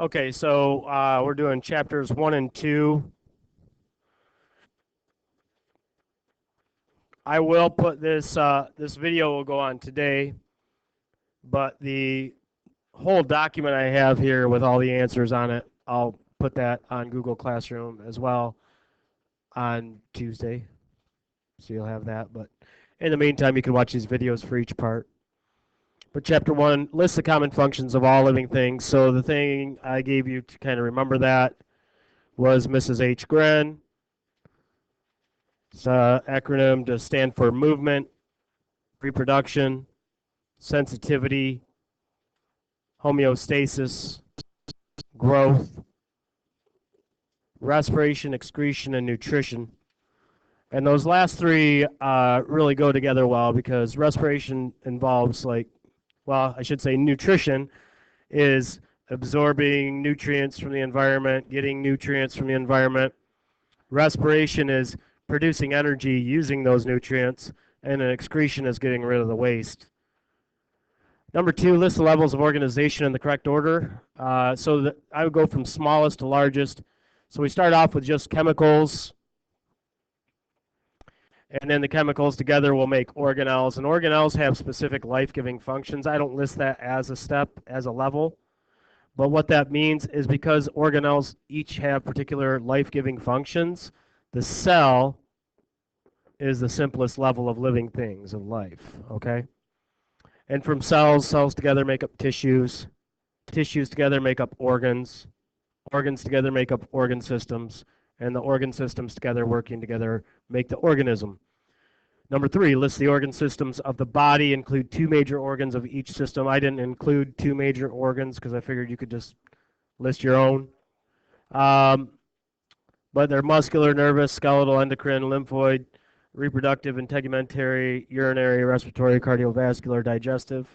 Okay, so we're doing chapters 1 and 2. I will put this video will go on today, but the whole document I have here with all the answers on it, I'll put that on Google Classroom as well on Tuesday. So you'll have that, but in the meantime, you can watch these videos for each part. But chapter 1 lists the common functions of all living things. So the thing I gave you to kind of remember that was Mrs. H. Gren. It's an acronym to stand for movement, reproduction, sensitivity, homeostasis, growth, respiration, excretion, and nutrition. And those last three really go together well because respiration involves, I should say nutrition is absorbing nutrients from the environment, getting nutrients from the environment. Respiration is producing energy using those nutrients, and an excretion is getting rid of the waste. Number 2, list the levels of organization in the correct order. So that I would go from smallest to largest. So we start off with just chemicals, and then the chemicals together will make organelles. And organelles have specific life-giving functions. I don't list that as a step, as a level. But what that means is because organelles each have particular life-giving functions, the cell is the simplest level of living things, of life, okay? And from cells, cells together make up tissues. Tissues together make up organs. Organs together make up organ systems. And the organ systems together, working together, make the organism. Number 3, list the organ systems of the body, include 2 major organs of each system. I didn't include 2 major organs because I figured you could just list your own. But they're muscular, nervous, skeletal, endocrine, lymphoid, reproductive, integumentary, urinary, respiratory, cardiovascular, digestive.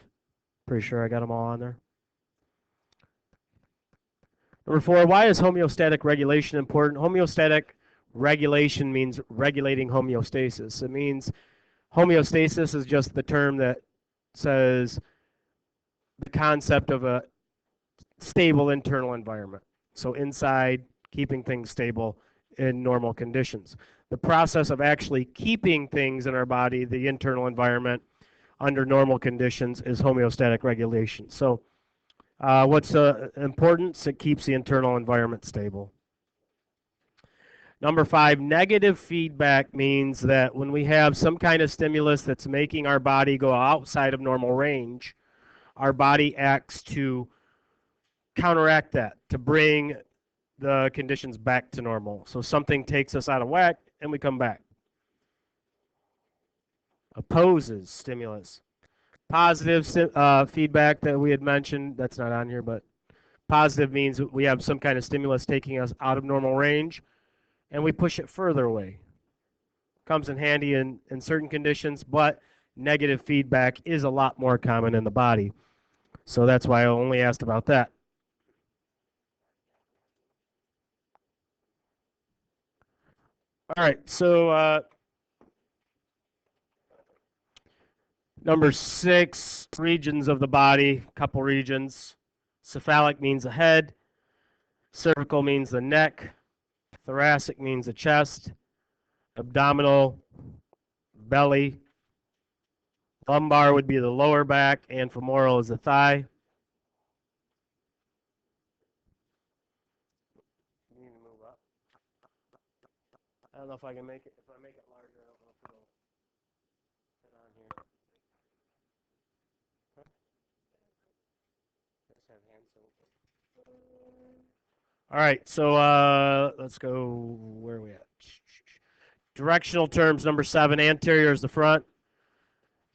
Pretty sure I got them all on there. Number 4, why is homeostatic regulation important? Homeostatic regulation means regulating homeostasis. It means homeostasis is just the term that says the concept of a stable internal environment. So inside, keeping things stable in normal conditions. The process of actually keeping things in our body, the internal environment, under normal conditions is homeostatic regulation. So what's important? It keeps the internal environment stable. Number 5, negative feedback means that when we have some kind of stimulus that's making our body go outside of normal range, our body acts to counteract that, to bring the conditions back to normal. So something takes us out of whack and we come back. Opposes stimulus. Positive feedback that we had mentioned, that's not on here, but positive means we have some kind of stimulus taking us out of normal range and we push it further away. Comes in handy in certain conditions, but negative feedback is a lot more common in the body. So that's why I only asked about that. All right, so number 6, regions of the body, couple regions. Cephalic means the head, cervical means the neck, thoracic means the chest, abdominal, belly, lumbar would be the lower back, and femoral is the thigh. I don't know if I can make it. If I make it larger, I don't know if it'll fit on here. Huh? Just have hand soap. All right, so let's go. Where are we at? Directional terms, number 7. Anterior is the front.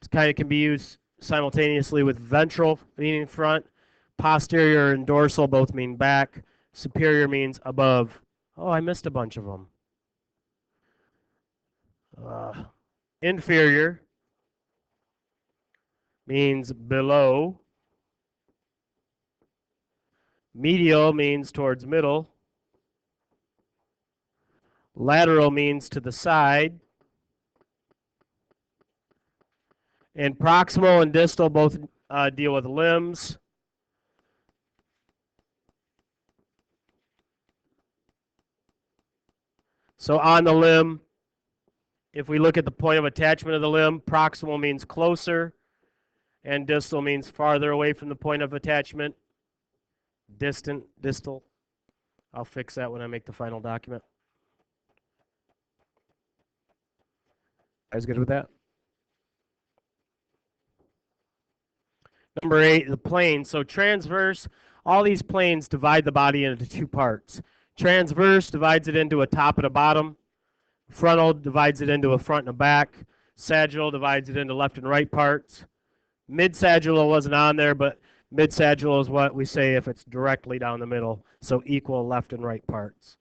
It kind of can be used simultaneously with ventral, meaning front. Posterior and dorsal both mean back. Superior means above. Oh, I missed a bunch of them. Inferior means below. Medial means towards middle. Lateral means to the side. And proximal and distal both deal with limbs. So on the limb, if we look at the point of attachment of the limb, proximal means closer, and distal means farther away from the point of attachment. Distal. I'll fix that when I make the final document. Guys good with that? Number 8, the plane. So transverse, all these planes divide the body into two parts. Transverse divides it into a top and a bottom. Frontal divides it into a front and a back. Sagittal divides it into left and right parts. Mid-sagittal wasn't on there, but mid-sagittal is what we say if it's directly down the middle, so equal left and right parts.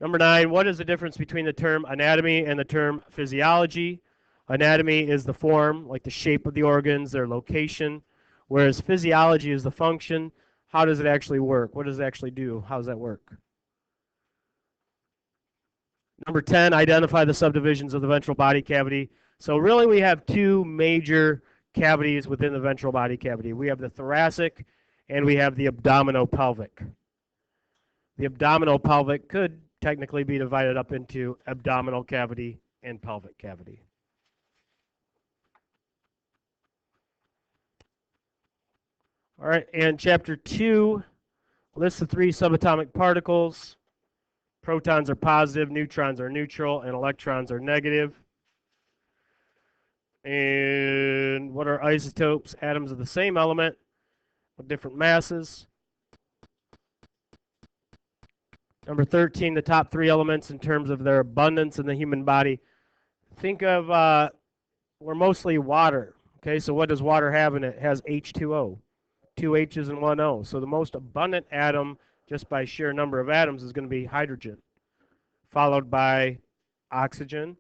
Number 9, what is the difference between the term anatomy and the term physiology? Anatomy is the form, like the shape of the organs, their location, whereas physiology is the function. How does it actually work? What does it actually do? How does that work? Number 10, identify the subdivisions of the ventral body cavity. So really we have two major cavities within the ventral body cavity. We have the thoracic and we have the abdominopelvic. The abdominopelvic could technically be divided up into abdominal cavity and pelvic cavity. All right, and chapter 2 lists the 3 subatomic particles. Protons are positive, neutrons are neutral, and electrons are negative. And what are isotopes? Atoms of the same element with different masses. Number 13, the top 3 elements in terms of their abundance in the human body. Think of, we're mostly water. Okay, so what does water have in it? It has H2O, 2 H's and 1 O. So the most abundant atom, just by sheer number of atoms, is going to be hydrogen, followed by oxygen.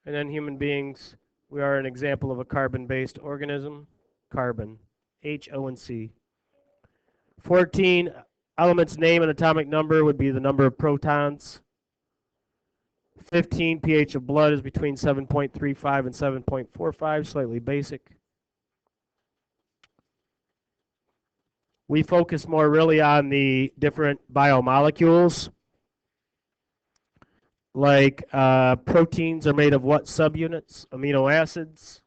And then human beings, we are an example of a carbon-based organism. Carbon, H, O, and C. 14, element's name and atomic number would be the number of protons. 15, pH of blood is between 7.35 and 7.45, slightly basic. We focus more really on the different biomolecules. Like proteins are made of what subunits? Amino acids.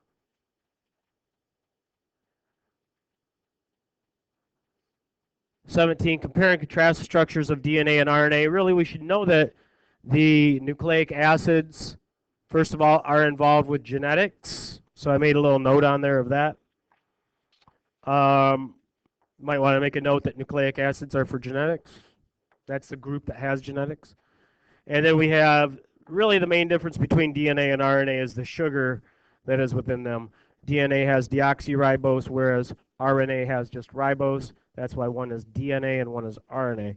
'17, compare and contrast the structures of DNA and RNA. Really, we should know that the nucleic acids, first of all, are involved with genetics. So I made a little note on there of that. Might want to make a note that nucleic acids are for genetics. That's the group that has genetics. And then we have, really the main difference between DNA and RNA is the sugar that is within them. DNA has deoxyribose, whereas RNA has just ribose. That's why one is DNA and one is RNA.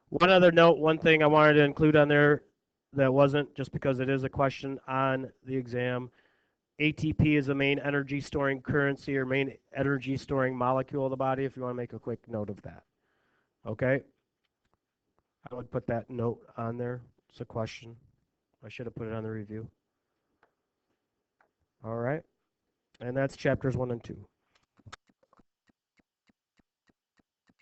One other note, one thing I wanted to include on there that wasn't, just because it is a question on the exam. ATP is the main energy storing currency or main energy storing molecule of the body, if you want to make a quick note of that. Okay? I would put that note on there. It's a question. I should have put it on the review. All right. And that's chapters 1 and 2.